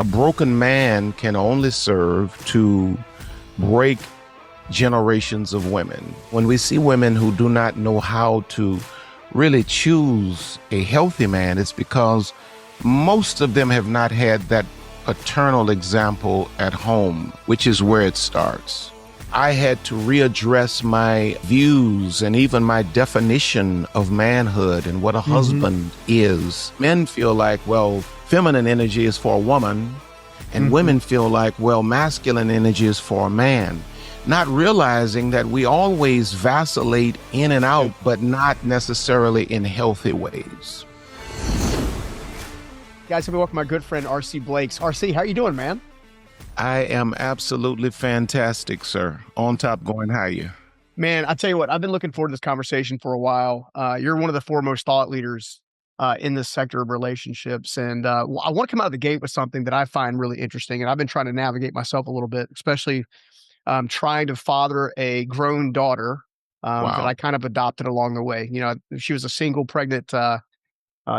A broken man can only serve to break generations of women. When we see women who do not know how to really choose a healthy man, it's because most of them have not had that paternal example at home, which is where it starts. I had to readdress my views and even my definition of manhood and what a husband is. Men feel like, well, feminine energy is for a woman, and women feel like, well, masculine energy is for a man. Not realizing that we always vacillate in and out, but not necessarily in healthy ways. Guys, let me welcome my good friend, RC Blakes. RC, how you doing, man? I am absolutely fantastic, sir. On top, going higher. Man, I tell you what, I've been looking forward to this conversation for a while. You're one of the foremost thought leaders in this sector of relationships. And I want to come out of the gate with something that I find really interesting. And I've been trying to navigate myself a little bit, especially trying to father a grown daughter that I kind of adopted along the way. You know, she was a single, pregnant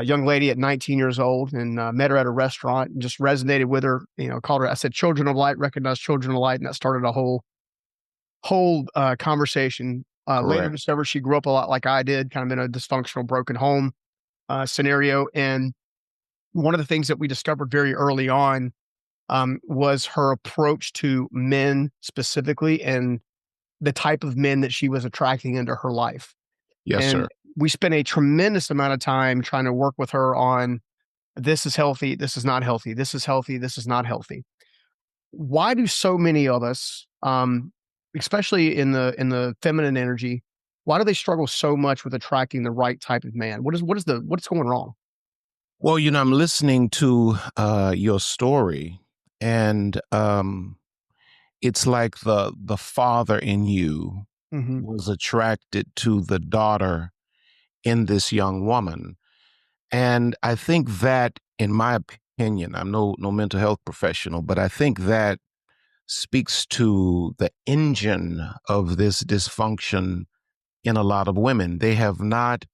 young lady at 19 years old, and met her at a restaurant and just resonated with her. You know, called her. I said, "Children of light, recognize children of light," and that started a whole conversation. Later Correct. discovered she grew up a lot like I did, kind of in a dysfunctional, broken home scenario. And one of the things that we discovered very early on was her approach to men specifically, and the type of men that she was attracting into her life. Yes, And sir. we spent a tremendous amount of time trying to work with her on this is healthy, this is not healthy, this is healthy, this is not healthy. Why do so many of us, especially in the feminine energy, why do they struggle so much with attracting the right type of man? What's going wrong? Well, I'm listening to your story, and it's like the father in you Hmm. was attracted to the daughter in this young woman. And I think that, in my opinion, I'm no mental health professional, but I think that speaks to the engine of this dysfunction in a lot of women.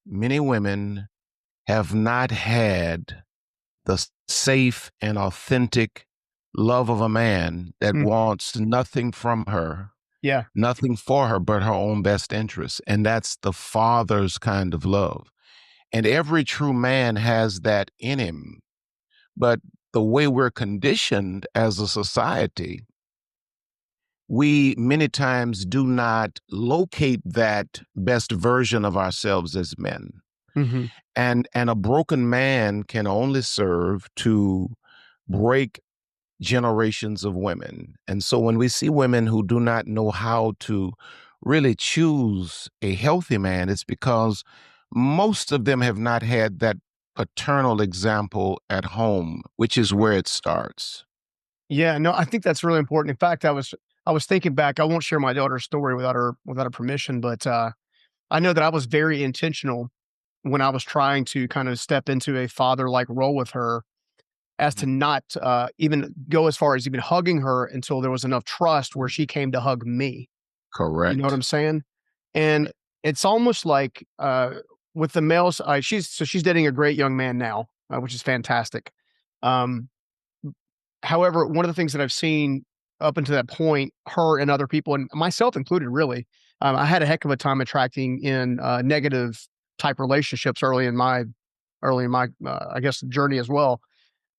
Many women have not had the safe and authentic love of a man that Hmm. wants nothing from her, Yeah. nothing for her but her own best interests. And that's the father's kind of love. And every true man has that in him. But the way we're conditioned as a society, we many times do not locate that best version of ourselves as men. Hmm. And a broken man can only serve to break generations of women. And so when we see women who do not know how to really choose a healthy man, it's because most of them have not had that paternal example at home, which is where it starts. Yeah, no, I think that's really important. In fact, I was thinking back. I won't share my daughter's story without her permission, but I know that I was very intentional when I was trying to kind of step into a father like role with her, as to Mhm. not even go as far as even hugging her until there was enough trust where she came to hug me. You know what Correct. I'm saying? And it's almost like with the males, she's dating a great young man now, which is fantastic. Um, However, one of the things that I've seen up until that point, her and other people, and myself included, really, I had a heck of a time attracting in negative type relationships early in my I guess journey as well.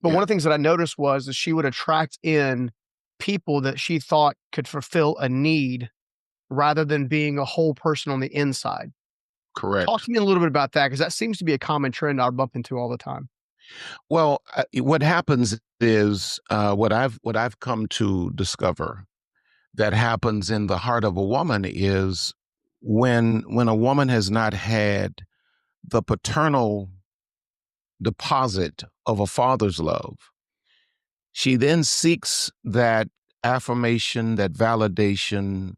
But Yeah, one of the things that I noticed was that she would attract in people that she thought could fulfill a need rather than being a whole person on the inside. Talk correct. to me a little bit about that, because that seems to be a common trend I bump into all the time. Well, what happens is what I've come to discover that happens in the heart of a woman is when a woman has not had the paternal deposit of a father's love, she then seeks that affirmation, that validation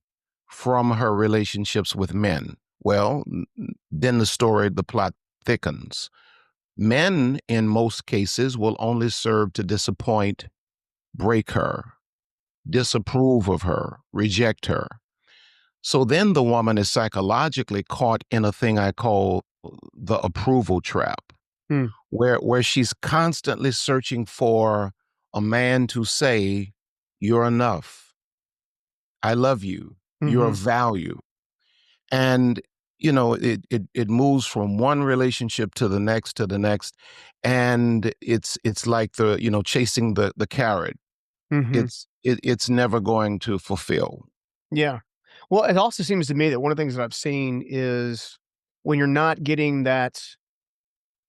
from her relationships with men. Well, then the plot thickens. Men, in most cases, will only serve to disappoint, break her, disapprove of her, reject her. So then the woman is psychologically caught in a thing I call the approval trap, Hmm. where she's constantly searching for a man to say, "You're enough. I love you. You're of Mhm. value." And it moves from one relationship to the next, and it's like chasing the carrot. Mhm. It's never going to fulfill. Yeah. Well, it also seems to me that one of the things that I've seen is when you're not getting that,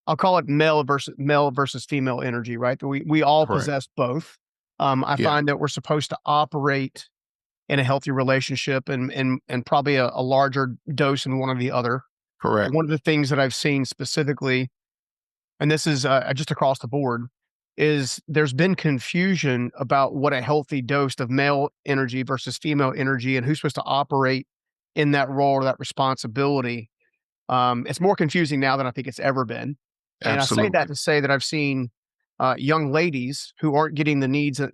I'll call it male versus female energy, right? We all Correct. possess both. I Yeah. find that we're supposed to operate in a healthy relationship and probably a larger dose in one or the other. Correct. One of the things that I've seen specifically, and this is just across the board, is there's been confusion about what a healthy dose of male energy versus female energy and who's supposed to operate in that role or that responsibility. It's more confusing now than I think it's ever been. And I say that Absolutely. to say that I've seen young ladies who aren't getting their needs or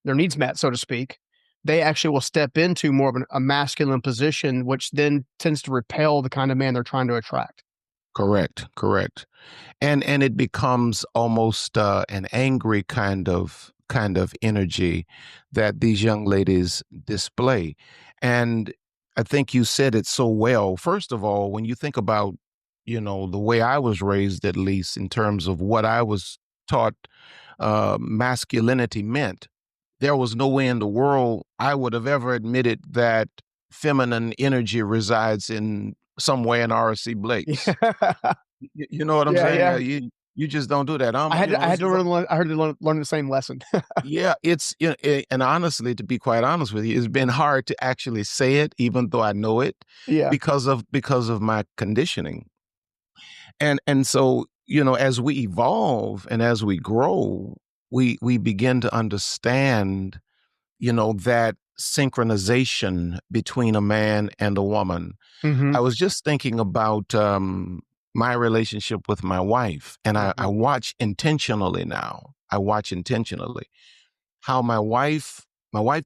their needs met, so to speak. They actually will step into more of a masculine position, which then tends to repel the kind of man they're trying to attract. Correct. Correct. And it becomes almost an angry kind of energy that these young ladies display. And I think you said it so well. First of all, when you think about the way I was raised, at least in terms of what I was taught masculinity meant, there was no way in the world I would have ever admitted that feminine energy resides in somewhere in RC Blake's. Yeah. You know what I'm Yeah, saying? yeah. You just don't do that. I had This to is learn I heard to learn the same lesson. yeah, and honestly, to be quite honest with you, it's been hard to actually say it, even though I know it, Yeah. because of my conditioning. And so, as we evolve and as we grow, we begin to understand, that synchronization between a man and a woman. I Mhm. was just thinking about my relationship with my wife, and I Mhm. watch intentionally now. I watch intentionally how my wife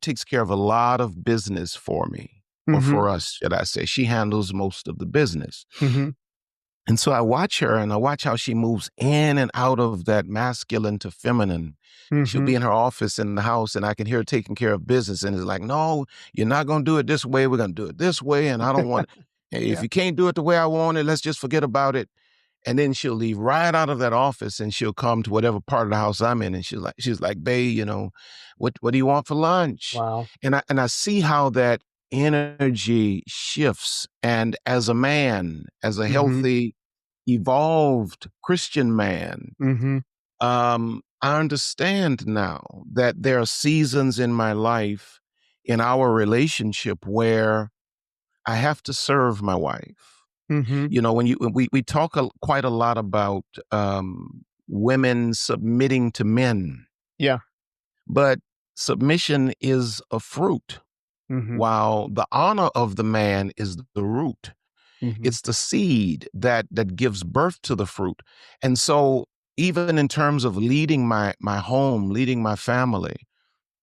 takes care of a lot of business for me, or Mhm. for us, should I say. She handles most of the business. Mhm. And so I watch her and I watch how she moves in and out of that masculine to feminine. She'll be Mhm. in her office in the house and I can hear her taking care of business. And it's like, no, you're not going to do it this way. We're going to do it this way. And I don't want, hey, if Yeah. you can't do it the way I want it, let's just forget about it. And then she'll leave right out of that office and she'll come to whatever part of the house I'm in. And she's like, babe, what do you want for lunch? Wow. And I see how that energy shifts. And as a man, as a Mhm. healthy, evolved Christian man, Mhm. I understand now that there are seasons in my life, in our relationship, where I have to serve my wife. Mhm. When we talk quite a lot about women submitting to men, Yeah. but submission is a fruit, Mhm. while the honor of the man is the root. Mhm. It's the seed that gives birth to the fruit. And so even in terms of leading my home, leading my family,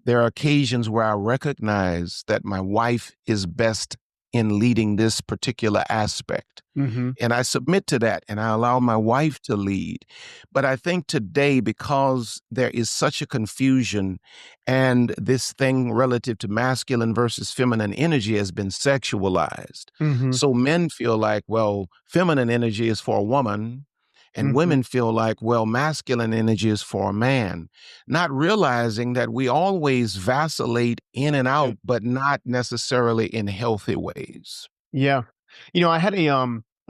there are occasions where I recognize that my wife is best in leading this particular aspect. Mhm. And I submit to that and I allow my wife to lead. But I think today, because there is such a confusion and this thing relative to masculine versus feminine energy has been sexualized. Mhm. So men feel like, well, feminine energy is for a woman, and Mhm. women feel like, well, masculine energy is for a man, not realizing that we always vacillate in and Yeah. out, but not necessarily in healthy ways. Yeah. I had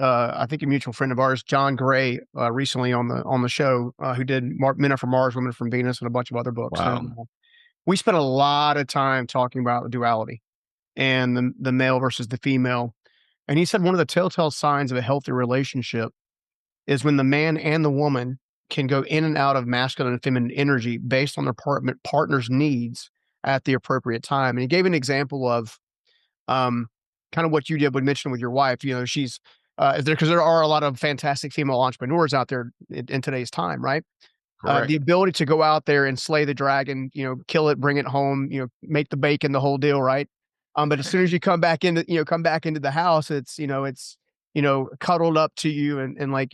I think a mutual friend of ours, John Gray, recently on the show, who did Men Are from Mars, Women Are from Venus, and a bunch of other books. Wow. And we spent a lot of time talking about duality and the male versus the female. And he said one of the telltale signs of a healthy relationship is when the man and the woman can go in and out of masculine and feminine energy based on their partner's needs at the appropriate time. And he gave an example of um, kind of what you did would mention with your wife. She's because there are a lot of fantastic female entrepreneurs out there in today's time, right? The Correct. ability to go out there and slay the dragon, kill it, bring it home, make the bacon, the whole deal, right? But as soon as you come back into the house, it's cuddled up to you and like,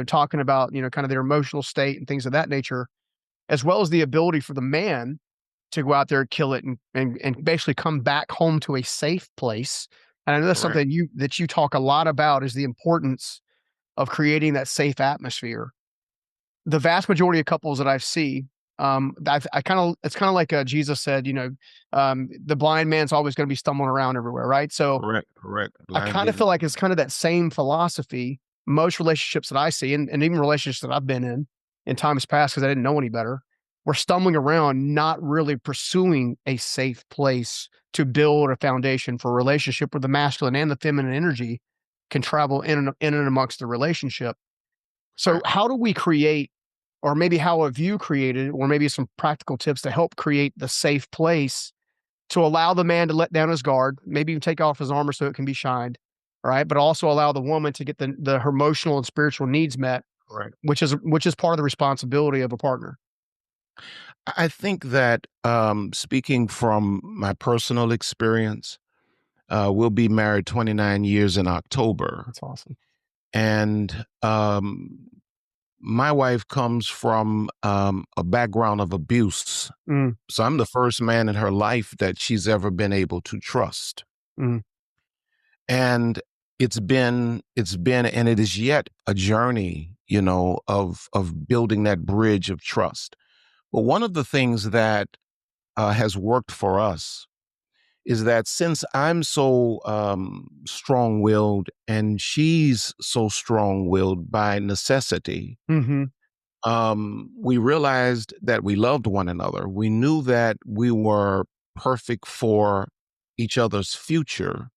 talking about, kind of their emotional state and things of that nature. as well as the ability for the man to go out there, kill it, and basically come back home to a safe place. And I know that's Correct. something you talk a lot about, is the importance of creating that safe atmosphere. The vast majority of couples that I see, I kind of it's kind of like Jesus said, the blind man's always going to be stumbling around everywhere, right? So Correct. Correct. I Blind kind of leading. feel like it's kind of that same philosophy. Most relationships that I see, and even relationships that I've been in times past, because I didn't know any better, we're stumbling around, not really pursuing a safe place to build a foundation for a relationship where the masculine and the feminine energy can travel in and amongst the relationship. So, Right. how do we create, or maybe how have you created, or maybe some practical tips to help create the safe place to allow the man to let down his guard, maybe even take off his armor so it can be shined, right? But also allow the woman to get her emotional and spiritual needs met, Correct. which is part of the responsibility of a partner. I think that speaking from my personal experience, we'll be married 29 years in October. That's awesome. And my wife comes from a background of abuse. Mm, So I'm the first man in her life that she's ever been able to trust. mm, And it's been and it is yet a journey, of building that bridge of trust. But one of the things that has worked for us is that since I'm so strong-willed and she's so strong-willed by necessity, mhm, we realized that we loved one another. We knew that we were perfect for each other's future.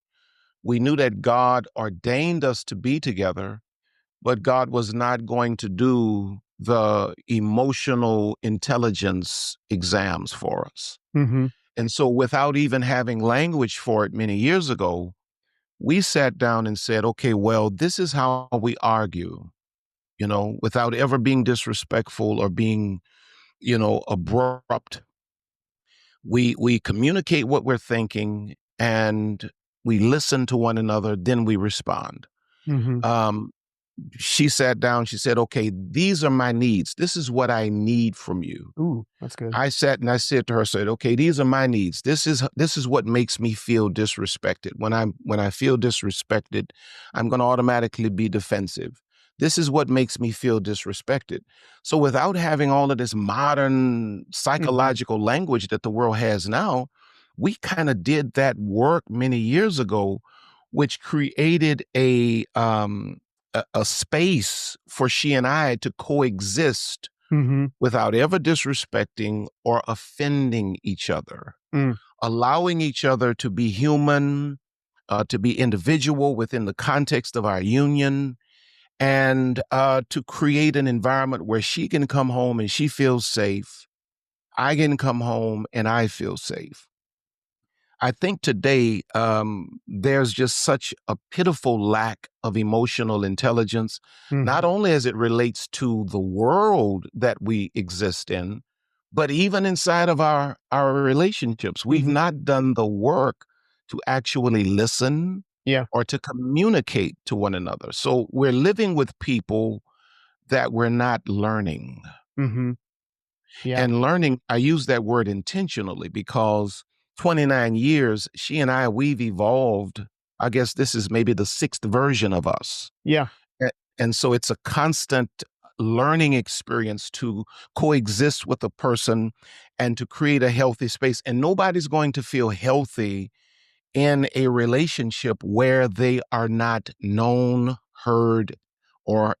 We knew that God ordained us to be together, but God was not going to do the emotional intelligence exams for us. mhm, And so, without even having language for it many years ago, we sat down and said, okay, well, this is how we argue, without ever being disrespectful or being, abrupt. We communicate what we're thinking and we listen to one another, then we respond. mhm. Um, she sat down, she said, okay, these are my needs. This is what I need from you. Ooh, that's good. I sat and I said to her, said, "Okay, these are my needs. This is what makes me feel disrespected. When I feel disrespected, I'm going to automatically be defensive. This is what makes me feel disrespected." So without having all of this modern Mhm, psychological language that the world has now, we kind of did that work many years ago, which created a space for she and I to coexist mhm, without ever disrespecting or offending each other, mm, allowing each other to be human, to be individual within the context of our union, and to create an environment where she can come home and she feels safe. I can come home and I feel safe. I think today there's just such a pitiful lack of emotional intelligence, not mhm, only as it relates to the world that we exist in, but even inside of our relationships. We've mhm. not done the work to actually listen Yeah, or to communicate to one another. So we're living with people that we're not learning. mhm, yeah, And learning, I use that word intentionally because 29 years, she and I, we've evolved. I guess this is maybe the sixth version of us. yeah, A- And so it's a constant learning experience to coexist with a person and to create a healthy space. And nobody's going to feel healthy in a relationship where they are not known, heard, or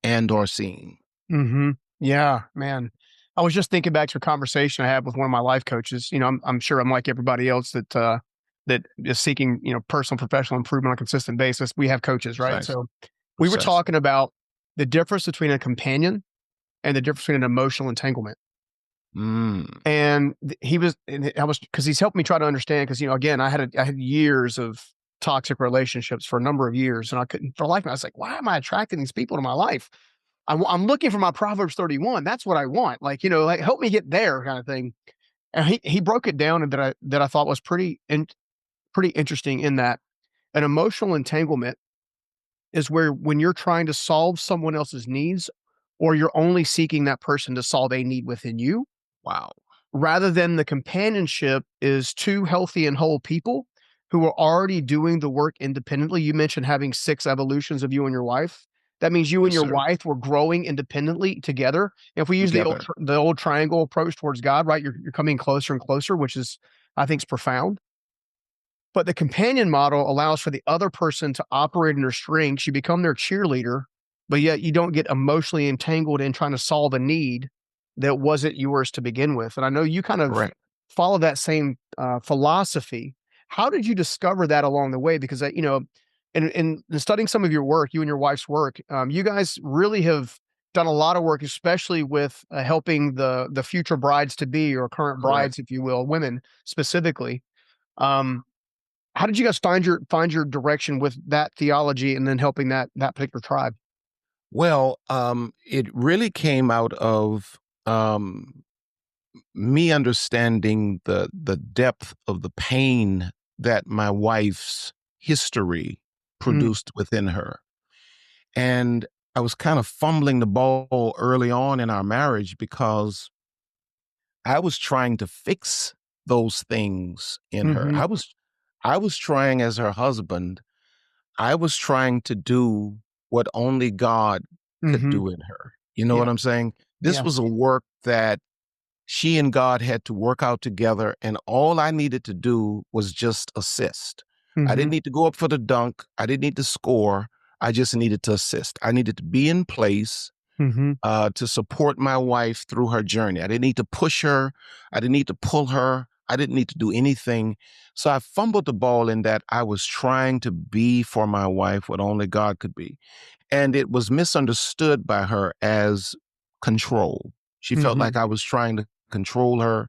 seen. mhm. Yeah, man. I was just thinking back to a conversation I had with one of my life coaches. I'm sure I'm like everybody else that is seeking, personal professional improvement on a consistent basis. We have coaches, right? Precisely. So we were Precisely. talking about the difference between a companion and the difference between an emotional entanglement. Mm, And he was, and I was, because he's helped me try to understand. Because again, I had years of toxic relationships for a number of years, and I couldn't for the life of me. I was like, why am I attracting these people to my life? I'm looking for my Proverbs 31. That's what I want. Like, like help me get there, kind of thing. And he broke it down, and that I thought was pretty interesting. In that, an emotional entanglement is where, when you're trying to solve someone else's needs, or you're only seeking that person to solve a need within you, Wow. rather than the companionship is two healthy and whole people who are already doing the work independently. You mentioned having 6 evolutions of you and your wife. That means you and Yes, your sir. wife were growing independently together. If we use Together. the old triangle approach towards God, right? You're coming closer and closer, which is, I think, is profound. But the companion model allows for the other person to operate in their strengths. You become their cheerleader, but yet you don't get emotionally entangled in trying to solve a need that wasn't yours to begin with. And I know you kind of Correct. follow that same philosophy. How did you discover that along the way? Because in studying some of your work, you and your wife's work, you guys really have done a lot of work, especially with helping the future brides to be, or current Correct. brides, if you will, women specifically. Um, how did you guys find your direction with that theology and then helping that particular tribe? Well, it really came out of um, me understanding the depth of the pain that my wife's history Mm, produced within her. And I was kind of fumbling the ball early on in our marriage because I was trying to fix those things in her. mhm, I was trying as her husband, I was trying to do what only God could mhm. do in her. You know what Yeah, I'm saying? This yeah. was a work that she and God had to work out together, and all I needed to do was just assist. I didn't Mhm, need to go up for the dunk. I didn't need to score. I just needed to assist. I needed to be in place mhm. to support my wife through her journey. I didn't need to push her. I didn't need to pull her. I didn't need to do anything. So I fumbled the ball in that I was trying to be for my wife what only God could be. And it was misunderstood by her as control. She felt like Mhm. I was trying to control her.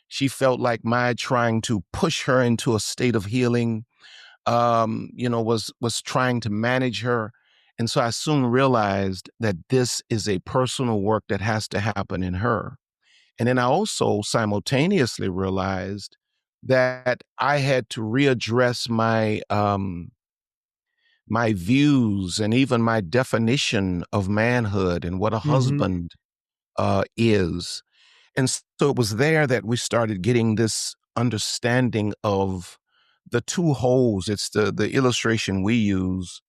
She felt like my trying to push her into a state of healing, was trying to manage her. And so I soon realized that this is a personal work that has to happen in her. And then I also simultaneously realized that I had to readdress my views and even my definition of manhood and what a Mhm. husband is. And so it was there that we started getting this understanding of the two holes. It's the illustration we use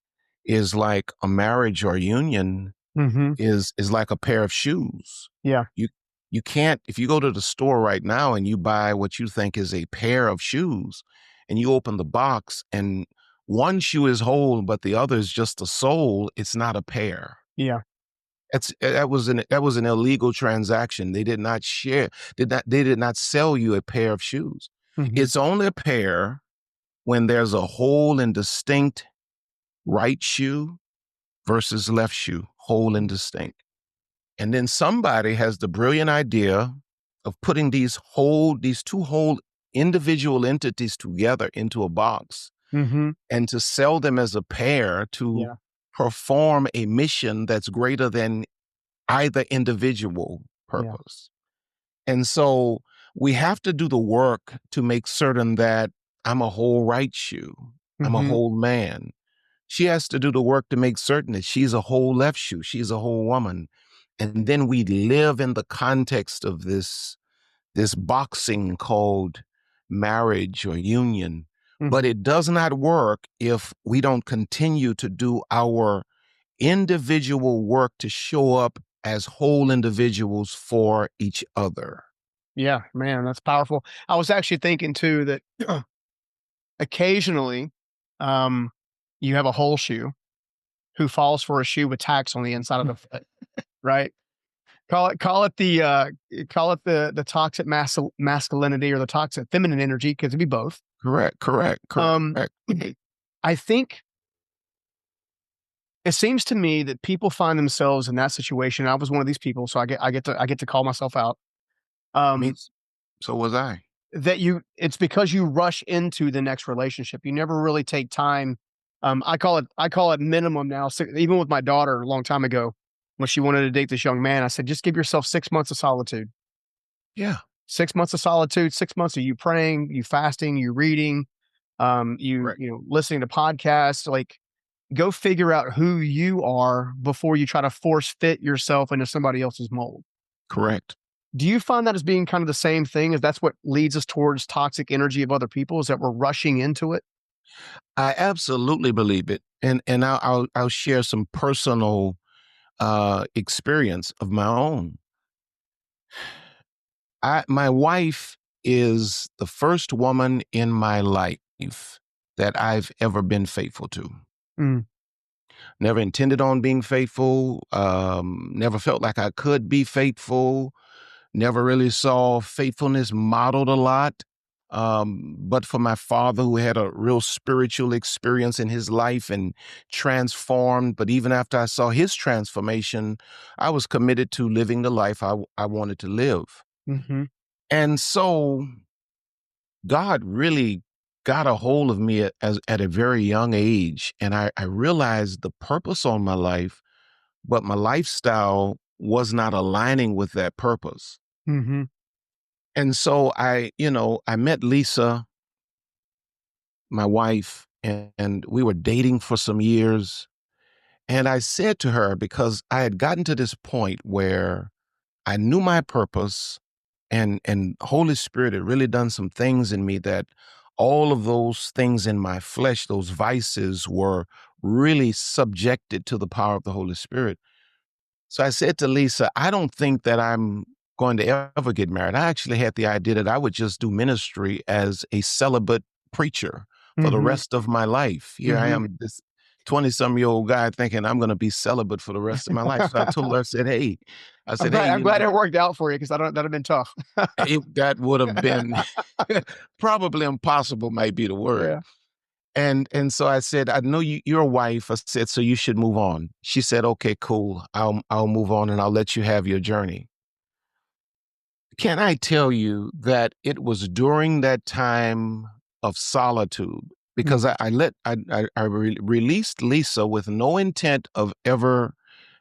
is like a marriage or union Mhm. is like a pair of shoes. Yeah, You you can't, if you go to the store right now and you buy what you think is a pair of shoes and you open the box and one shoe is whole but the other is just a sole, it's not a pair. yeah. That was an illegal transaction. They did not sell you a pair of shoes. Mhm. It's only a pair when there's a whole and distinct right shoe versus left shoe, whole and distinct. And then somebody has the brilliant idea of putting these two whole individual entities together into a box Mhm. and to sell them as a pair to Yeah. perform a mission that's greater than either individual Yeah. purpose. And so we have to do the work to make certain that I'm a whole right shoe. I'm a Mhm. whole man. She has to do the work to make certain that she's a whole left shoe. She's a whole woman. And then we live in the context of this boxing called marriage or union. But Mhm. it does not work if we don't continue to do our individual work to show up as whole individuals for each other. Yeah, man, that's powerful. I was actually thinking too that occasionally, um, you have a whole shoe who falls for a shoe with tacks on the inside of the foot, right? Call it the toxic masculinity or the toxic feminine energy, because it'd be both. Correct, correct, Um, correct. I think it seems to me that people find themselves in that situation. I was one of these people, so I get to call myself out. Me, Um, so was I. that you it's because you rush into the next relationship. You never really take time. I call it minimum now. Even with my daughter a long time ago, when she wanted to date this young man, I said, just give yourself 6 months of solitude. Yeah, 6 months of solitude, 6 months of you praying, you fasting, you reading, correct, listening to podcasts. Like, go figure out who you are before you try to force fit yourself into somebody else's mold. correct. Do you find that as being kind of the same thing? As that's what leads us towards toxic energy of other people? Is that we're rushing into it? I absolutely believe it, and I'll share some personal experience of my own. My wife is the first woman in my life that I've ever been faithful to. Mm, Never intended on being faithful. Never felt like I could be faithful. Never really saw faithfulness modeled a lot. But for my father, who had a real spiritual experience in his life and transformed, but even after I saw his transformation, I was committed to living the life I wanted to live. mhm, And so God really got a hold of me at a very young age. And I realized the purpose on my life, but my lifestyle was not aligning with that purpose. mhm, And so I met Lisa, my wife, and we were dating for some years. And I said to her, because I had gotten to this point where I knew my purpose, and Holy Spirit had really done some things in me that all of those things in my flesh, those vices, were really subjected to the power of the Holy Spirit. So I said to Lisa, I don't think that I'm going to ever get married. I actually had the idea that I would just do ministry as a celibate preacher for the mhm, rest of my life. Here I mhm. am, this 20-some-year-old guy thinking I'm going to be celibate for the rest of my life. So I told her, I said, hey, I'm glad it worked out for you because I don't that'd have been tough. that would have been probably impossible, might be the word. Yeah. And so I said, I know you're a wife. I said, so you should move on. She said, okay, cool. I'll move on and I'll let you have your journey. Can I tell you that it was during that time of solitude, because Mm, I released Lisa with no intent of ever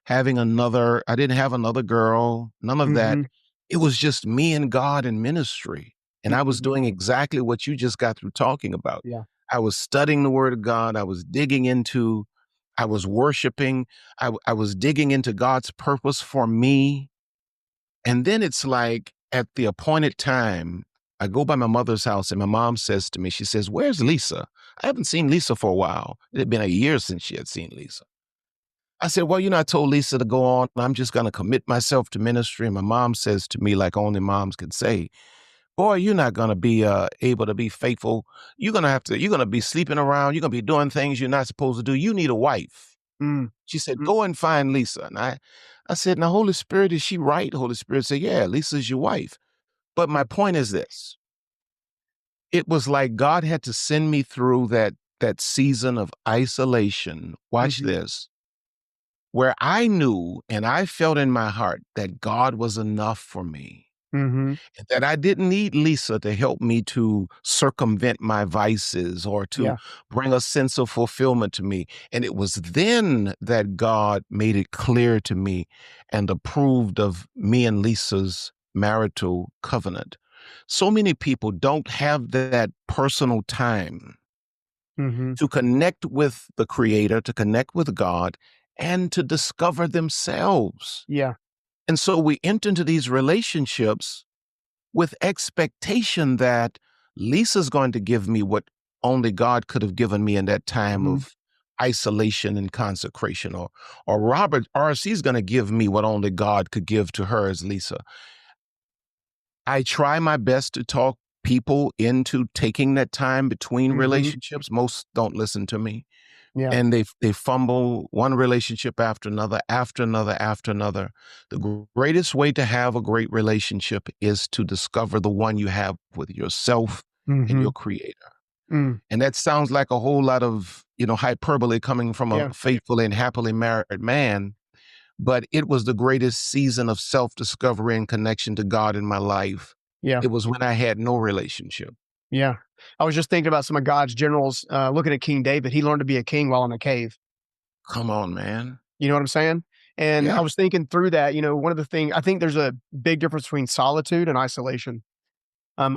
having another. I didn't have another girl, none of that. mhm, It was just me and God in ministry. And I was mhm. doing exactly what you just got through talking about. Yeah. I was studying the word of God. I was worshiping. I was digging into God's purpose for me. And then it's like at the appointed time, I go by my mother's house and my mom says to me, she says, where's Lisa? I haven't seen Lisa for a while. It had been a year since she had seen Lisa. I said, well, I told Lisa to go on. I'm just going to commit myself to ministry. And my mom says to me, like only moms can say, boy, you're not going to be able to be faithful. You're going to be sleeping around. You're going to be doing things you're not supposed to do. You need a wife. Mm, She said, mm, go and find Lisa. And I said, now, Holy Spirit, is she right? Holy Spirit said, yeah, Lisa's your wife. But my mm, point is this: it was like God had to send me through that season of isolation. Watch mhm, this, where I knew and I felt in my heart that God was enough for me. mhm. And that I didn't need Lisa to help me to circumvent my vices or to Yeah. bring a sense of fulfillment to me. And it was then that God made it clear to me and approved of me and Lisa's marital covenant. So many people don't have that personal time Mhm. to connect with the Creator, to connect with God, and to discover themselves. Yeah. And so we enter into these relationships with expectation that Lisa's going to give me what only God could have given me in that time Mhm, of isolation and consecration, or Robert RC is going to give me what only God could give to her as Lisa. I try my best to talk people into taking that time between mhm. relationships. Most don't listen to me, Yeah. and they fumble one relationship after another, after another, after another. The greatest way to have a great relationship is to discover the one you have with yourself and your Mhm. creator. Mm. And that sounds like a whole lot of, hyperbole coming from a Yeah. faithfully and happily married man, but it was the greatest season of self-discovery and connection to God in my life. Yeah. It was when I had no relationship. Yeah. I was just thinking about some of God's generals, looking at King David. He learned to be a king while in a cave. Come on, man. You know what I'm saying? And I Yeah, was thinking through that, one of the things I think there's a big difference between solitude and isolation.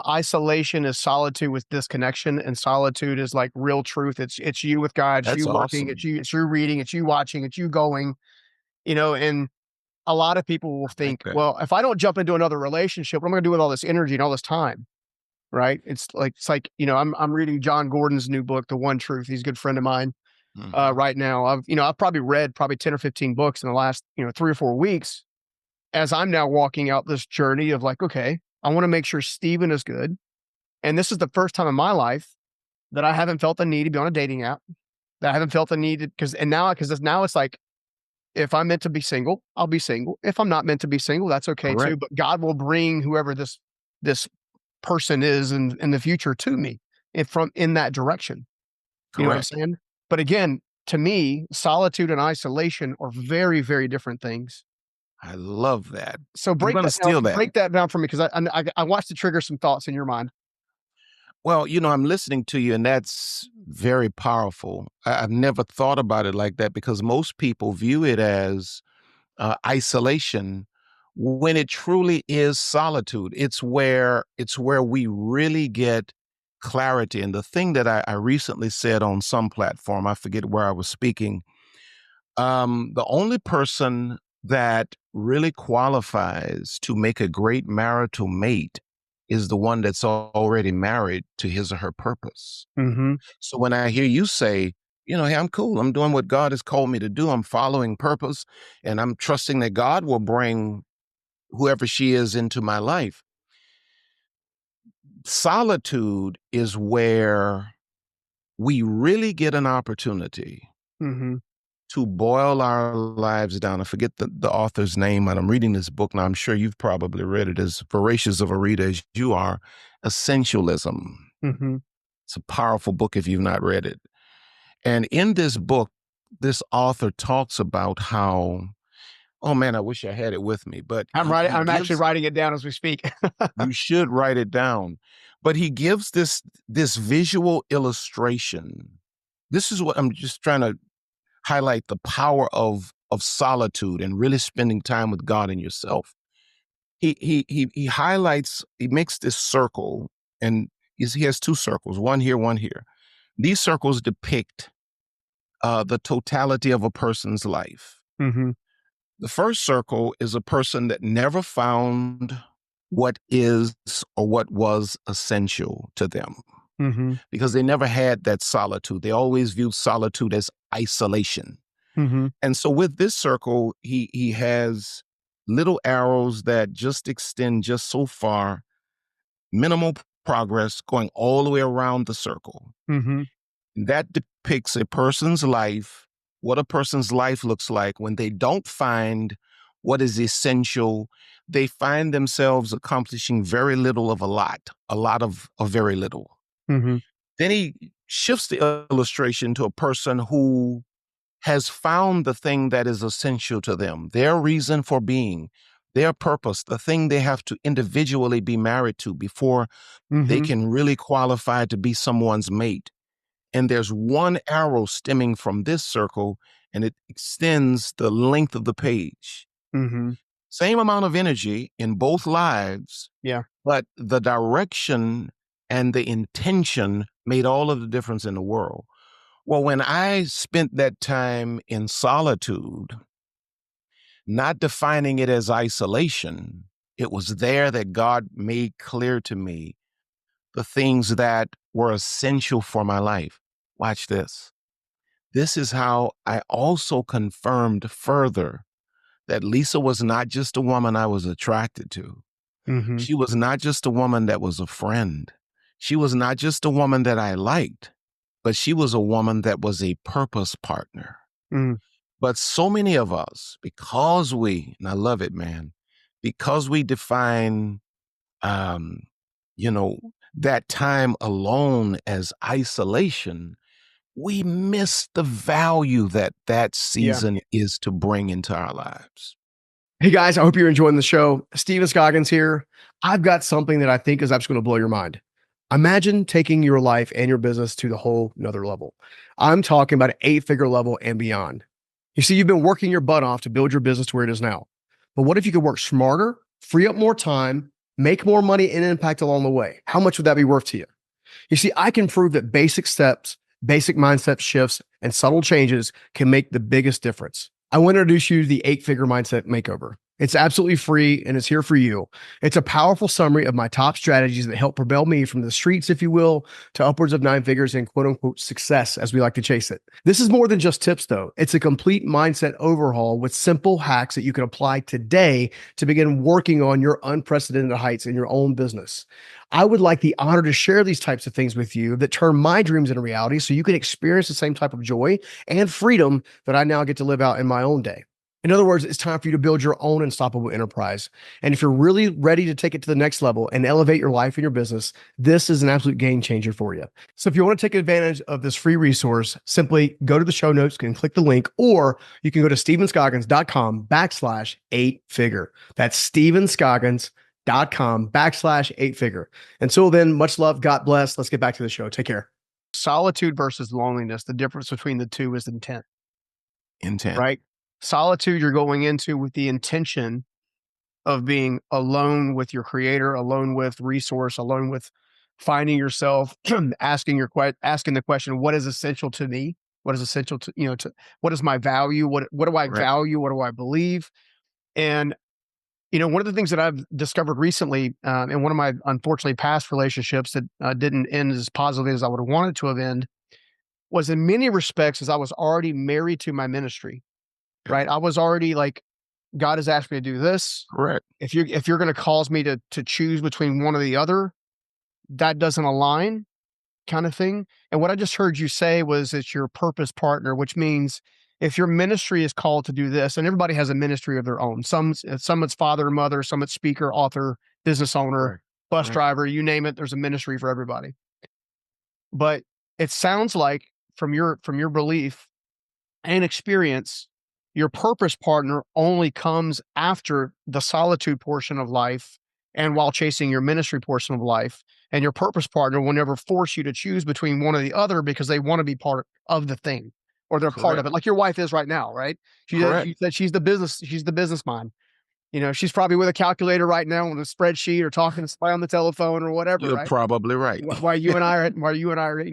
Isolation is solitude with disconnection, and solitude is like real truth. It's you with God, it's that's you working, awesome. it's you reading, it's you watching, it's you going, and a lot of people will like think, that. well, if I don't jump into another relationship, what am I gonna do with all this energy and all this time? Right? It's like, I'm reading John Gordon's new book, The One Truth. He's a good friend of mine Hmm. right now. I've probably read probably 10 or 15 books in the last, 3 or 4 weeks as I'm now walking out this journey of like, okay, I want to make sure Steven is good. And this is the first time in my life that I haven't felt the need to be on a dating app. That I haven't felt the need because now it's like, if I'm meant to be single, I'll be single. If I'm not meant to be single, that's okay too. Correct. But God will bring whoever this person is in the future to me in that direction. You know what I'm Correct. saying? But again, to me, solitude and isolation are very, very different things. I love that. So I'm going to steal that. break that down for me because I watched it trigger some thoughts in your mind. Well, I'm listening to you, and that's very powerful. I've never thought about it like that because most people view it as isolation when it truly is solitude. It's where we really get clarity. And the thing that I recently said on some platform, I forget where I was speaking, the only person that really qualifies to make a great marital mate is the one that's already married to his or her purpose. Mhm. So when I hear you say, hey, I'm cool. I'm doing what God has called me to do. I'm following purpose and I'm trusting that God will bring whoever she is into my life. Solitude is where we really get an opportunity Mhm. to boil our lives down. I forget the author's name, and I'm reading this book now. I'm sure you've probably read it, as voracious of a reader as you are. Essentialism. Mhm. It's a powerful book if you've not read it. And in this book, this author talks about how, oh man, I wish I had it with me, but he I'm actually gives, writing it down as we speak. you should write it down. But he gives this visual illustration. This is what I'm just trying to highlight, the power of solitude and really spending time with God and yourself. He highlights, he makes this circle, and he has two circles, one here, one here. These circles depict the totality of a person's life. Mhm. The first circle is a person that never found what is or what was essential to them Mhm. because they never had that solitude. They always viewed solitude as isolation. Mhm. And so with this circle, he has little arrows that just extend just so far, minimal progress going all the way around the circle. Mhm. That depicts a person's life, what a person's life looks like when they don't find what is essential. They find themselves accomplishing very little of a lot of very little. Mhm. Then he shifts the illustration to a person who has found the thing that is essential to them, their reason for being, their purpose, the thing they have to individually be married to before they Mhm. can really qualify to be someone's mate. And there's one arrow stemming from this circle, and it extends the length of the page. Mhm. Same amount of energy in both lives, Yeah. but the direction and the intention made all of the difference in the world. Well, when I spent that time in solitude, not defining it as isolation, it was there that God made clear to me the things that were essential for my life. Watch this. This is how I also confirmed further that Lisa was not just a woman I was attracted to. Mhm. She was not just a woman that was a friend. She was not just a woman that I liked, but she was a woman that was a purpose partner. Mm. But so many of us, because and I love it, man, because we define, um, you know, that time alone as isolation, we miss the value that that Yeah. season is to bring into our lives. Hey guys, I hope you're enjoying the show. Steven Scoggins here. I've got something that I think is actually going to blow your mind. Imagine taking your life and your business to the whole another level. I'm talking about an 8-figure level and beyond. You see, you've been working your butt off to build your business to where it is now. But what if you could work smarter, free up more time, make more money and impact along the way? How much would that be worth to you? You see, I can prove that basic steps, basic mindset shifts, and subtle changes can make the biggest difference. I want to introduce you to the 8-Figure Mindset Makeover. It's absolutely free and it's here for you. It's a powerful summary of my top strategies that help propel me from the streets, if you will, to upwards of 9 figures and quote unquote success as we like to chase it. This is more than just tips, though. It's a complete mindset overhaul with simple hacks that you can apply today to begin working on your unprecedented heights in your own business. I would like the honor to share these types of things with you that turn my dreams into reality so you can experience the same type of joy and freedom that I now get to live out in my own day. In other words, it's time for you to build your own unstoppable enterprise. And if you're really ready to take it to the next level and elevate your life and your business, this is an absolute game changer for you. So if you want to take advantage of this free resource, simply go to the show notes and click the link, or you can go to stevenscoggins.com/8-figure. That's stevenscoggins.com/8-figure. Until then, much love. God bless. Let's get back to the show. Take care. Solitude versus loneliness. The difference between the two is intent. Intent. Right? Solitude, you're going into with the intention of being alone with your creator, alone with resource, alone with finding yourself, asking the question, what is essential to me? What is essential to, what is my value? What do I Correct. value? What do I believe? And, one of the things that I've discovered recently, in one of my unfortunately past relationships that didn't end as positively as I would have wanted to have ended, was in many respects as I was already married to my ministry. Yeah. Right? I was already like, God has asked me to do this. Correct. If you're going to cause me to choose between one or the other, that doesn't align, kind of thing. And what I just heard you say was it's your purpose partner, which means if your ministry is called to do this, and everybody has a ministry of their own. Some it's father, mother, some it's speaker, author, business owner, Correct. bus Correct. driver, you name it. There's a ministry for everybody. But it sounds like from your belief and experience, your purpose partner only comes after the solitude portion of life and while chasing your ministry portion of life. And your purpose partner will never force you to choose between one or the other because they want to be part of the thing or they're part of Correct. it. Like your wife is right now, right? Correct. She said she's the business mind. She's probably with a calculator right now on a spreadsheet or talking to somebody on the telephone or whatever, You're right? probably right. While you and I are,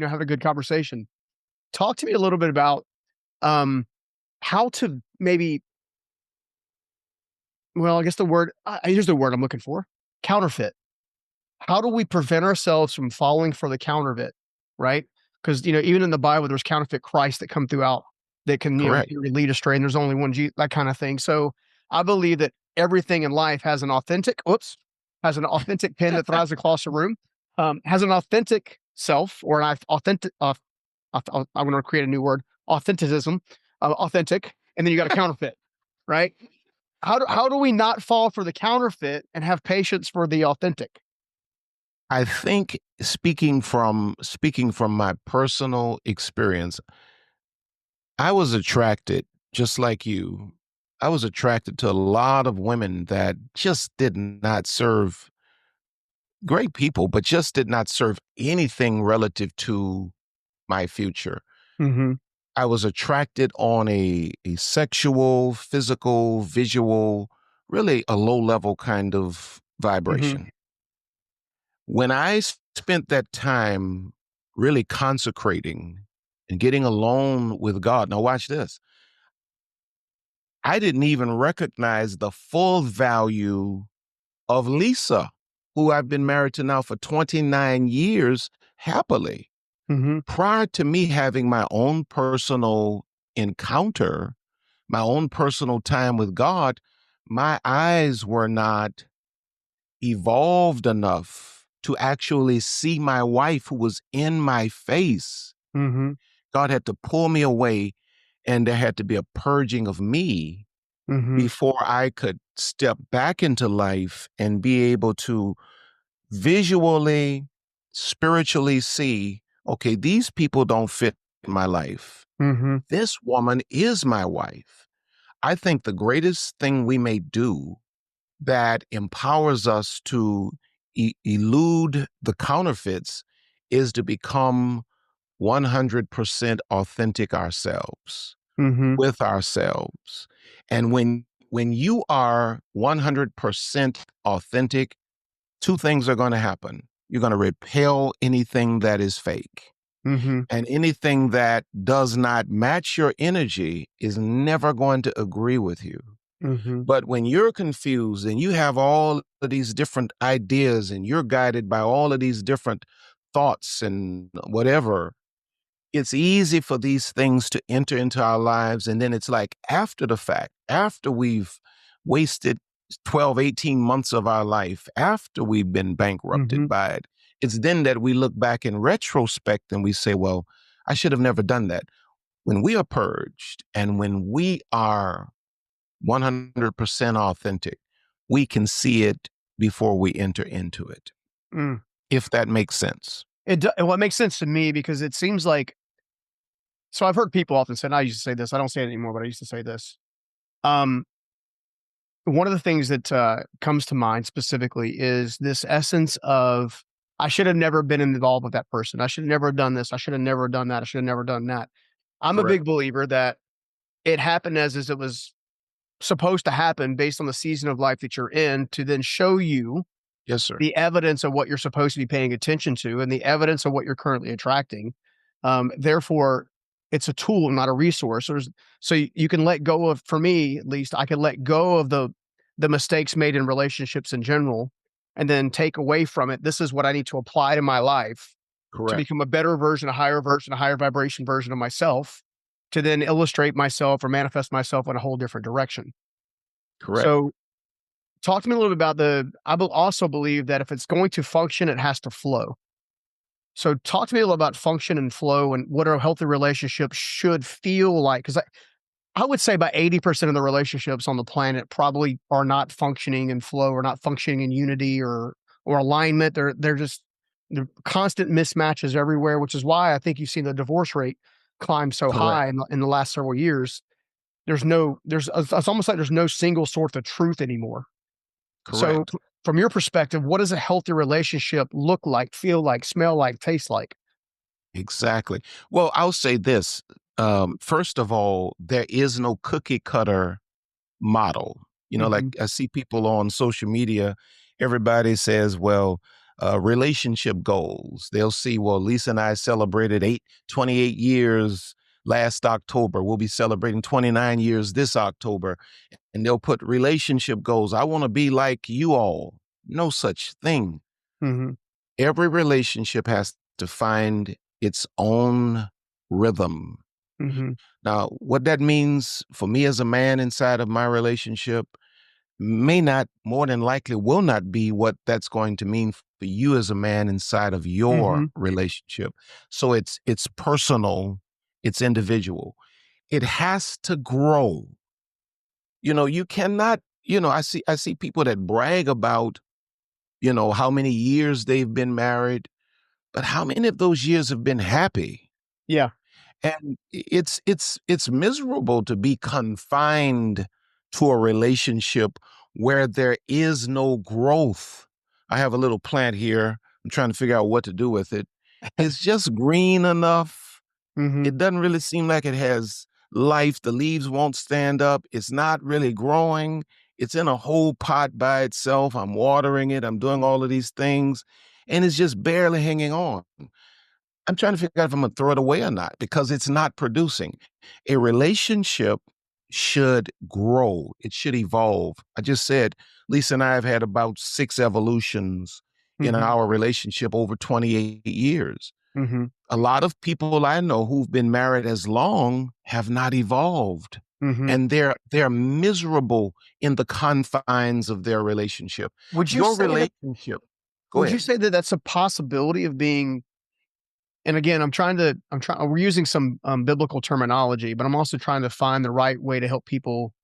having a good conversation. Talk to me a little bit about um how to maybe, well, I guess here's the word I'm looking for, counterfeit. How do we prevent ourselves from falling for the counterfeit, right? Because, even in the Bible, there's counterfeit Christ that come throughout that can, Correct. lead astray, and there's only one that kind of thing. So I believe that everything in life has an authentic pen that flies across the room, has an authentic self or an authentic, I'm going to create a new word, authenticism, authentic, and then you got a counterfeit, right? I, How do we not fall for the counterfeit and have patience for the authentic? I think speaking from my personal experience, I was attracted, just like you. I was attracted to a lot of women that just did not serve great people, but just did not serve anything relative to my future. Mhm, I was attracted on a sexual, physical, visual, really a low level kind of mhm, vibration. When I spent that time really consecrating and getting alone with God, now watch this. I didn't even recognize the full value of Lisa, who I've been married to now for 29 years happily. mhm, Prior to me having my own personal encounter, my own personal time with God, my eyes were not evolved enough to actually see my wife who was in my face. mhm, God had to pull me away, and there had to be a purging of me mhm, before I could step back into life and be able to visually, spiritually see, okay, these people don't fit my life. mhm, This woman is my wife. I think the greatest thing we may do that empowers us to elude the counterfeits is to become 100% authentic ourselves mhm, with ourselves. And when you are 100% authentic, two things are going to happen. You're going to repel anything that is fake. Mhm. And anything that does not match your energy is never going to agree with you. Mhm. But when you're confused and you have all of these different ideas and you're guided by all of these different thoughts and whatever, it's easy for these things to enter into our lives. And then it's like after the fact, after we've wasted 12, 18 months of our life, after we've been bankrupted Mhm. by it, it's then that we look back in retrospect and we say, well, I should have never done that. When we are purged and when we are 100% authentic, we can see it before we enter into it, Mm. if that makes sense. Well, it makes sense to me because it seems like so I've heard people often say, and I used to say this, I don't say it anymore, but I used to say this. Um, One of the things that, comes to mind specifically is this essence of, "I should have never been involved with that person. I should have never done this. I should have never done that. I should have never done that." I'm a Correct. big believer that it happened as it was supposed to happen based on the season of life that you're in to then show you Yes, sir. the evidence of what you're supposed to be paying attention to and the evidence of what you're currently attracting. Therefore, it's a tool, not a resource. So you can let go of, for me at least, I can let go of the mistakes made in relationships in general, and then take away from it. This is what I need to apply to my life to Correct. become a better version, a higher vibration version of myself, to then illustrate myself or manifest myself in a whole different direction. Correct. So talk to me a little bit about also believe that if it's going to function, it has to flow. So talk to me a little about function and flow and what a healthy relationship should feel like. Because I would say about 80% of the relationships on the planet probably are not functioning in flow or not functioning in unity or alignment. They're constant mismatches everywhere, which is why I think you've seen the divorce rate climb so Correct. high in the last several years. It's almost like there's no single source of truth anymore. So, Correct. from your perspective, what does a healthy relationship look like, feel like, smell like, taste like? Exactly. Well, I'll say this. First of all, there is no cookie cutter model. Like Mhm, I see people on social media, everybody says, well, relationship goals. They'll see, well, Lisa and I celebrated 28 years last October. We'll be celebrating 29 years this October. And they'll put relationship goals. I want to be like you all. No such thing. mhm, Every relationship has to find its own rhythm. mhm, Now, what that means for me as a man inside of my relationship may not, more than likely, will not be what that's going to mean for you as a man inside of your mhm, relationship. So it's personal, it's individual. It has to grow. You cannot, I see people that brag about, how many years they've been married, but how many of those years have been happy? yeah, And it's miserable to be confined to a relationship where there is no growth. I have a little plant here. I'm trying to figure out what to do with it. It's just green enough. mhm, It doesn't really seem like it has life. The leaves won't stand up. It's not really growing. It's in a whole pot by itself. I'm watering it. I'm doing all of these things, and it's just barely hanging on. I'm trying to figure out if I'm gonna throw it away or not because it's not producing. A relationship should grow. It should evolve. I just said Lisa and I have had about 6 evolutions in mhm, our relationship over 28 years. mhm, A lot of people I know who've been married as long have not evolved, mhm. and they're miserable in the confines of their relationship. Would you Your say that relationship. Go would you ahead. say that that's a possibility of being, and again, I'm trying we're using some, biblical terminology, but I'm also trying to find the right way to help people.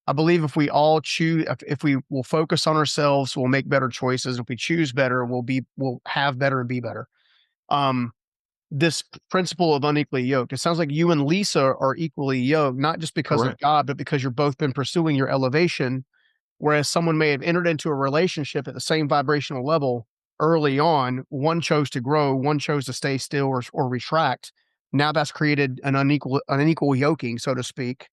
I believe if we all choose, if we will focus on ourselves, we'll make better choices. If we choose better, we'll have better and be better. Um, this principle of unequally yoked. It sounds like you and Lisa are equally yoked, not just because of Correct. God, but because you've both been pursuing your elevation. Whereas someone may have entered into a relationship at the same vibrational level early on, one chose to grow, one chose to stay still or retract. Now that's created an unequal yoking, so to speak.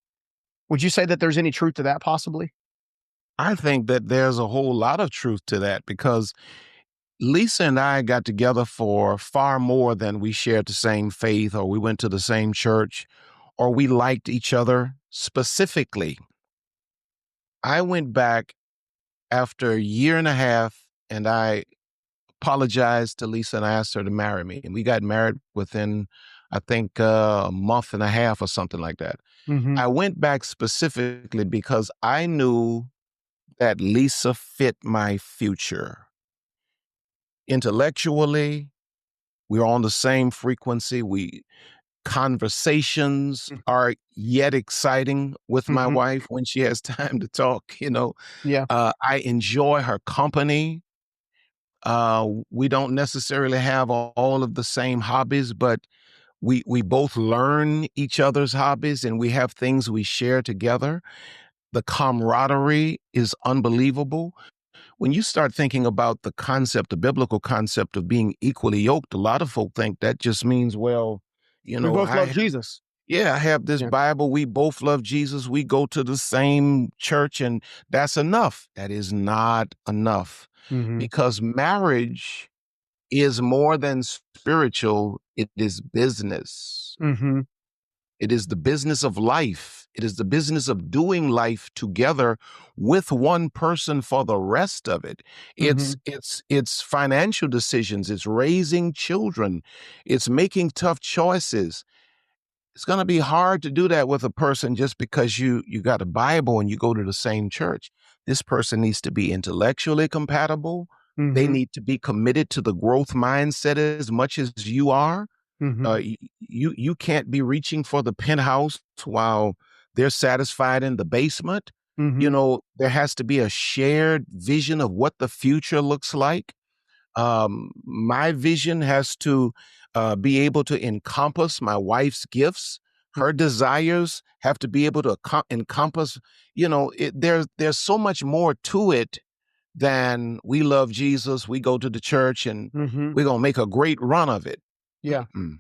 Would you say that there's any truth to that possibly? I think that there's a whole lot of truth to that because Lisa and I got together for far more than we shared the same faith or we went to the same church or we liked each other specifically. I went back after a year and a half and I apologized to Lisa and I asked her to marry me. And we got married within, I think, a month and a half or something like that. Mhm. I went back specifically because I knew that Lisa fit my future. Intellectually, we were on the same frequency. We conversations Mm. are yet exciting with my Mhm. wife when she has time to talk. Yeah. I enjoy her company. We don't necessarily have all of the same hobbies, but we both learn each other's hobbies and we have things we share together. The camaraderie is unbelievable. When you start thinking about the concept, the biblical concept of being equally yoked, a lot of folk think that just means, well, We both I love have, Jesus. yeah, I have this Yeah. Bible. We both love Jesus. We go to the same church, and that's enough. That is not enough Mhm. because marriage is more than spiritual, it is business. Mhm. It is the business of life. It is the business of doing life together with one person for the rest of it. It's Mhm. it's financial decisions, it's raising children, it's making tough choices. It's going to be hard to do that with a person just because you got a Bible and you go to the same church. This person needs to be intellectually compatible. They Mhm. need to be committed to the growth mindset as much as you are. Mhm. You can't be reaching for the penthouse while they're satisfied in the basement. Mhm. There has to be a shared vision of what the future looks like. My vision has to be able to encompass my wife's gifts. Her desires have to be able to encompass. There's so much more to it than we love Jesus. We go to the church and Mhm. we're gonna make a great run of it. Yeah. Mm-mm.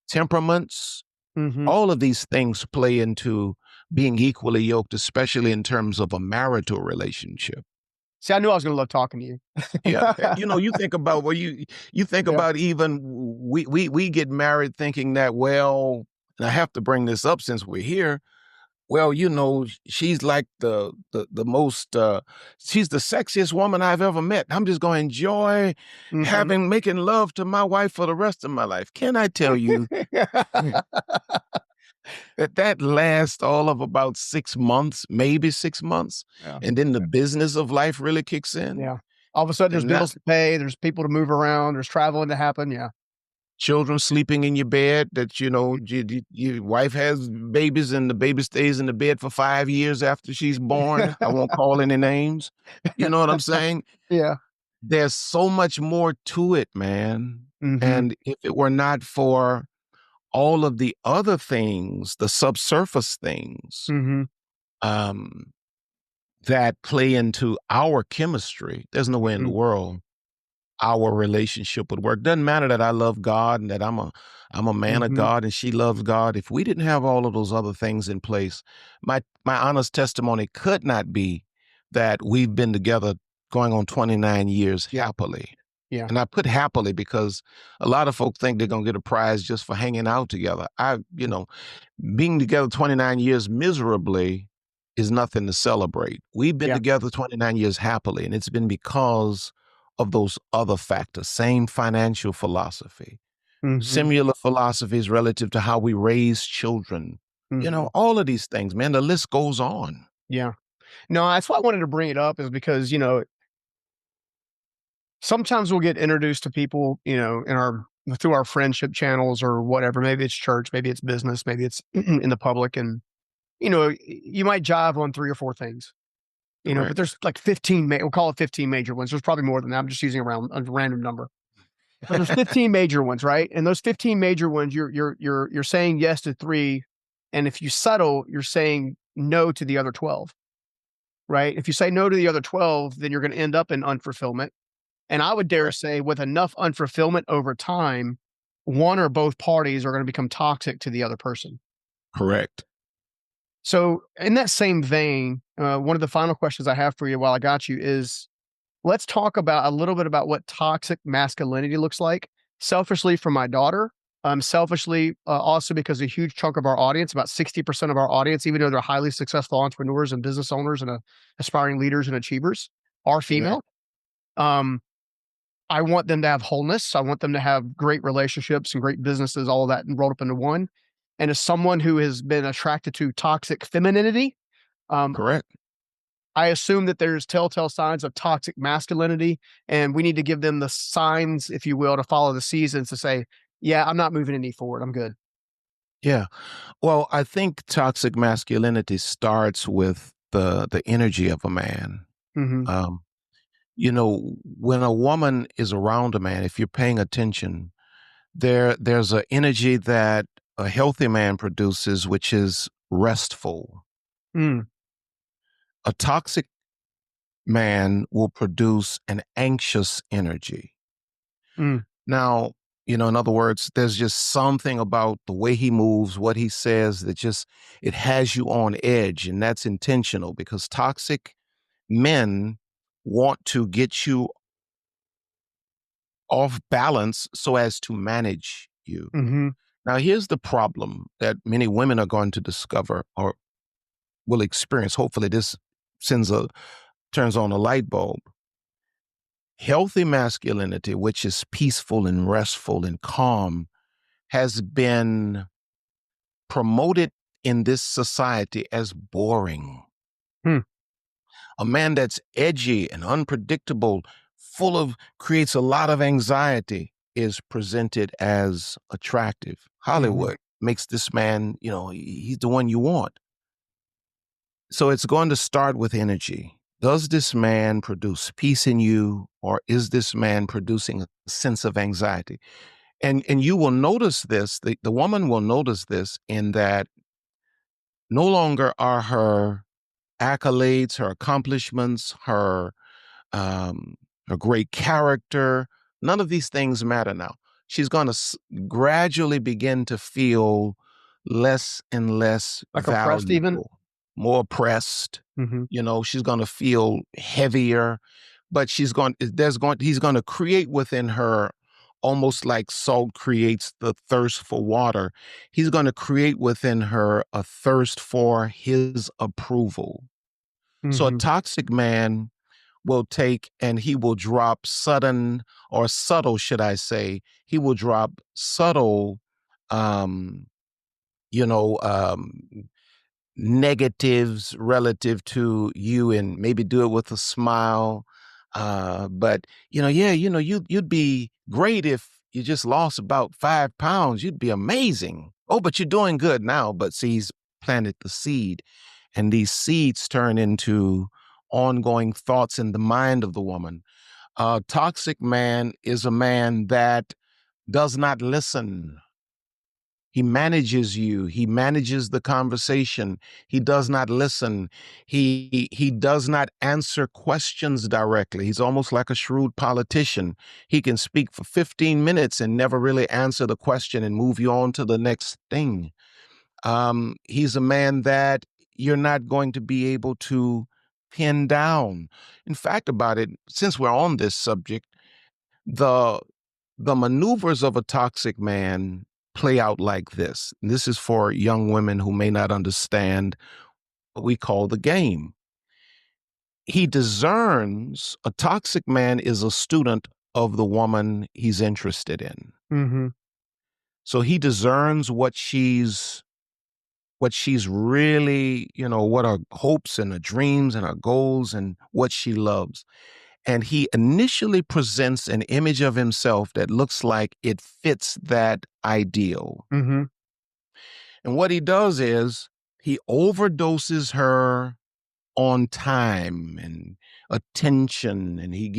Temperaments, Mhm. all of these things play into being equally yoked, especially in terms of a marital relationship. See, I knew I was gonna love talking to you. Yeah, you think about you think Yeah. about even we get married thinking that, well, and I have to bring this up since we're here. Well, she's like the most she's the sexiest woman I've ever met. I'm just going to enjoy Mhm. having making love to my wife for the rest of my life. Can I tell you that lasts all of about 6 months, maybe 6 months, Yeah. and then the business of life really kicks in. Yeah. All of a sudden, there's And that bills to pay, there's people to move around, there's traveling to happen, yeah. children sleeping in your bed, that Mhm. your wife has babies and the baby stays in the bed for 5 years after she's born. I won't call any names. You know what I'm saying? Yeah. There's so much more to it, man. Mhm. And if it were not for all of the other things, the subsurface things, Mhm. um, that play into our chemistry, there's no way in the Mhm. world our relationship would work. Doesn't matter that I love God and that I'm a man of Mhm. God and she loves God. If we didn't have all of those other things in place, my honest testimony could not be that we've been together going on 29 years Yeah. happily. Yeah. And I put happily because a lot of folks think they're gonna get a prize just for hanging out together. Being together 29 years miserably is nothing to celebrate. We've been Yeah. together 29 years happily, and it's been because of those other factors. Same financial philosophy, Mhm. similar philosophies relative to how we raise children. Mhm. All of these things, man, the list goes on. Yeah. No, that's why I wanted to bring it up is because, sometimes we'll get introduced to people, in our through our friendship channels or whatever. Maybe it's church, maybe it's business, maybe it's in the public, and you might jive on three or four things, but Correct. there's like 15. We'll call it 15 major ones. There's probably more than that. I'm just using a random number, but there's 15 major ones, right? And those 15 major ones, you're saying yes to three, and if you settle, you're saying no to the other 12, right? If you say no to the other 12, then you're going to end up in unfulfillment. And I would dare Correct. say with enough unfulfillment over time, one or both parties are going to become toxic to the other person. Correct. So, in that same vein, one of the final questions I have for you while I got you is let's talk about a little bit about what toxic masculinity looks like. Selfishly, for my daughter, selfishly, also because a huge chunk of our audience, about 60% of our audience, even though they're highly successful entrepreneurs and business owners and aspiring leaders and achievers, are Yeah. female. Um, I want them to have wholeness. I want them to have great relationships and great businesses, all of that rolled up into one. And as someone who has been attracted to toxic femininity, um, Correct. I assume that there's telltale signs of toxic masculinity, and we need to give them the signs, if you will, to follow the seasons to say, yeah, I'm not moving any forward. I'm good. Yeah. Well, I think toxic masculinity starts with the energy of a man. Hmm. Um, when a woman is around a man, if you're paying attention, there's an energy that a healthy man produces, which is restful. Mm, A toxic man will produce an anxious energy. mm, Now, in other words, there's just something about the way he moves, what he says that just it has you on edge, and that's intentional because toxic men want to get you off balance so as to manage you. hmm. Now, here's the problem that many women are going to discover or will experience. Hopefully, this sends a turns on a light bulb. Healthy masculinity, which is peaceful and restful and calm, has been promoted in this society as boring. Hmm. A man that's edgy and unpredictable, full of creates a lot of anxiety, is presented as attractive. Hmm. Hollywood makes this man, he's the one you want. So it's going to start with energy. Does this man produce peace in you, or is this man producing a sense of anxiety? And you will notice this, the woman will notice this in that no longer are her accolades, her accomplishments, um, her great character. None of these things matter now. She's going to gradually begin to feel less and less Like oppressed, even. valuable, more oppressed. Hmm. She's going to feel heavier, but he's going to create within her almost like salt creates the thirst for water. He's going to create within her a thirst for his approval. So a Hmm. toxic man will take and he will drop sudden or subtle, should I say, he will drop subtle, um, you know, um, negatives relative to you and maybe do it with a smile. But yeah, you'd be great if you just lost about 5 pounds. You'd be amazing. Oh, but you're doing good now. But see, he's planted the seed, and these seeds turn into ongoing thoughts in the mind of the woman. A toxic man is a man that does not listen. He manages you. He manages the conversation. He does not listen. He does not answer questions directly. He's almost like a shrewd politician. He can speak for 15 minutes and never really answer the question and move you on to the next thing. He's a man that you're not going to be able to pin down. In fact, about it, since we're on this subject, the the maneuvers of a toxic man play out like this. This is for young women who may not understand what we call the game. A toxic man is a student of the woman he's interested in. Hmm. So he discerns what she's really, what her hopes and her dreams and her goals and what she loves. And he initially presents an image of himself that looks like it fits that ideal. Hmm. And what he does is he overdoses her on time and attention, and he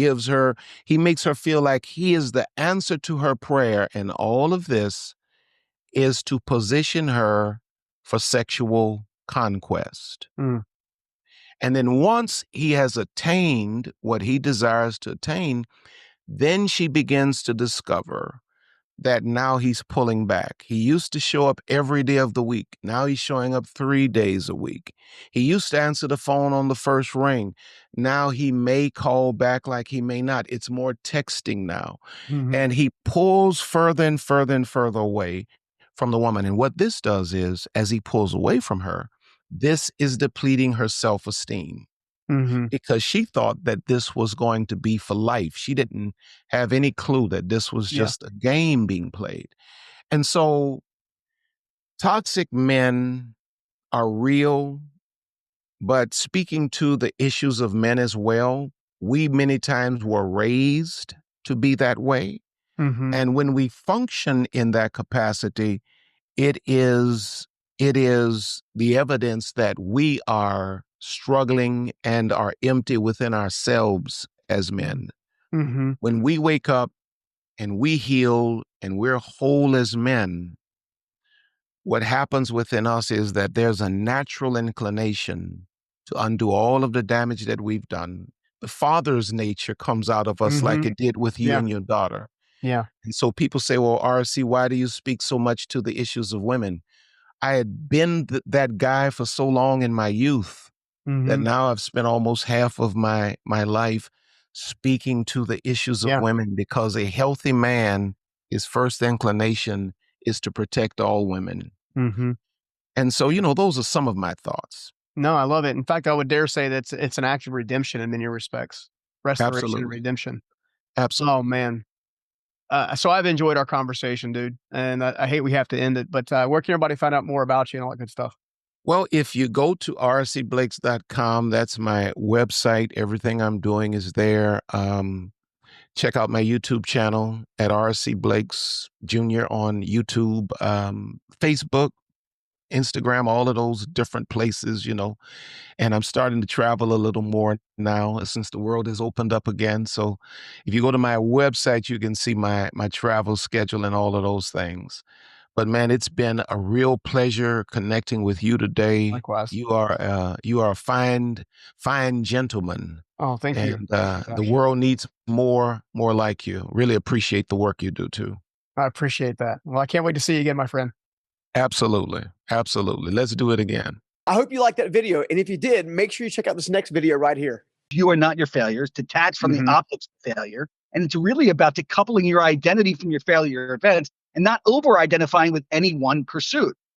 makes her feel like he is the answer to her prayer. And all of this is to position her for sexual conquest. Mm, And then once he has attained what he desires to attain, then she begins to discover that now he's pulling back. He used to show up every day of the week. Now he's showing up 3 days a week. He used to answer the phone on the first ring. Now he may call back like he may not. It's more texting now. Mm-hmm. And he pulls further and further and further away from the woman. And what this does is, as he pulls away from her, this is depleting her self esteem Mm-hmm. because she thought that this was going to be for life. She didn't have any clue that this was Yeah. just a game being played. And so toxic men are real, but speaking to the issues of men as well, we many times were raised to be that way. Mm-hmm. And when we function in that capacity, it is it is the evidence that we are struggling and are empty within ourselves as men. Mm-hmm. When we wake up and we heal and we're whole as men, what happens within us is that there's a natural inclination to undo all of the damage that we've done. The father's nature comes out of us like Mm-hmm. it did with you Yeah. and your daughter. Yeah. And so people say, well, RC, why do you speak so much to the issues of women? I had been that guy for so long in my youth that Mm-hmm. now I've spent almost half of my life speaking to the issues of Yeah. women because a healthy man, his first inclination is to protect all women. Mm-hmm. And so, those are some of my thoughts. No, I love it. In fact, I would dare say that it's an act of redemption in many respects. Restoration and Absolutely. redemption. Oh Absolutely. man. So I've enjoyed our conversation, dude, and I hate we have to end it, but where can everybody find out more about you and all that good stuff? Well, if you go to rcblakes.com, that's my website. Everything I'm doing is there. Check out my YouTube channel at RC Blakes Jr. on YouTube, Facebook, Instagram, all of those different places. And I'm starting to travel a little more now since the world has opened up again. So if you go to my website, you can see my travel schedule and all of those things. But man, it's been a real pleasure connecting with you today. Likewise. You are a fine gentleman, Oh, thank you. and Oh my the gosh. world needs more like you. Really appreciate the work you do too. I appreciate that. Well, I can't wait to see you again, my friend. Absolutely, absolutely. Let's do it again. I hope you liked that video. And if you did, make sure you check out this next video right here. You are not your failures, detached from the Mhm. optics of failure. And it's really about decoupling your identity from your failure events and not over identifying with any one pursuit.